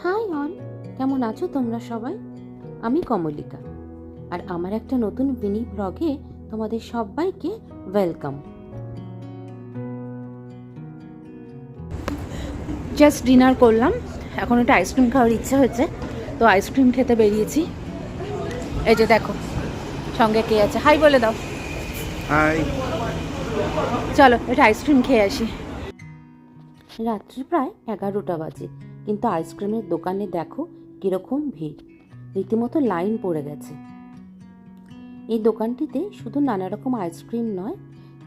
High all, কেমন আছো তোমরা সবাই? আমি কমলিকা, আর আমার একটা নতুন মিনি ব্লগে তোমাদের সবাইকে ওয়েলকাম। জাস্ট ডিনার করলাম, এখন একটা আইসক্রিম খাওয়ার ইচ্ছা হচ্ছে, তো আইসক্রিম খেতে বেরিয়েছি। এই যে দেখো সঙ্গে কে আছে, হাই বলে দাও। হাই। চলো এটা আইসক্রিম খেয়ে আসি। রাত্রি প্রায় 11টা বাজে, কিন্তু আইসক্রিমের দোকানে দেখো কিরকম ভিড়, রীতিমতো লাইন পড়ে গেছে। এই দোকানটিতে শুধু নানা রকম আইসক্রিম নয়,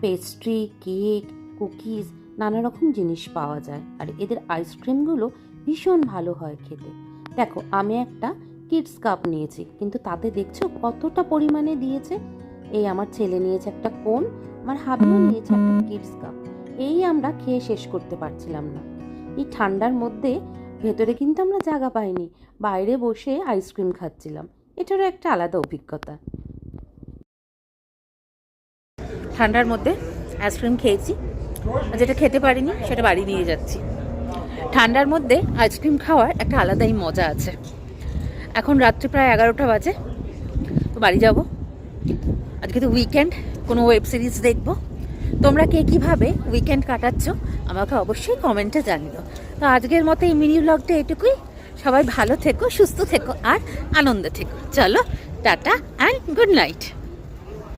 পেস্ট্রি, কেক, কুকিজ, নানা রকম জিনিস পাওয়া যায়। আর এদের আইসক্রিমগুলো ভীষণ ভালো হয় খেতে। দেখো আমি একটা কিডস কাপ নিয়েছি, কিন্তু তাতে দেখছো কতটা পরিমাণে দিয়েছে। এই আমার ছেলে নিয়েছে একটা কোন, আমার হাবিও নিয়েছে একটা কিডস কাপ। এই আমরা খেয়ে শেষ করতে পারছিলাম না এই ঠান্ডার মধ্যে। ভেতরে কিন্তু আমরা জায়গা পাইনি, বাইরে বসে আইসক্রিম খাচ্ছিলাম। এটারও একটা আলাদা অভিজ্ঞতা। ঠান্ডার মধ্যে আইসক্রিম খেয়েছি, যেটা খেতে পারিনি সেটা বাড়ি নিয়ে যাচ্ছি। ঠান্ডার মধ্যে আইসক্রিম খাওয়ার একটা আলাদাই মজা আছে। এখন রাত্রি প্রায় 11টা বাজে, তো বাড়ি যাব। আজকে তো উইকেন্ড, কোনো ওয়েব সিরিজ দেখবো। তোমরা কে কীভাবে উইকেন্ড কাটাচ্ছ আমাকে অবশ্যই কমেন্টে জানিও। তো আজকের মতো এই মিনি ব্লগটা এটুকুই। সবাই ভালো থেকো, সুস্থ থেকো আর আনন্দে থেকো। চলো টাটা অ্যান্ড গুড নাইট।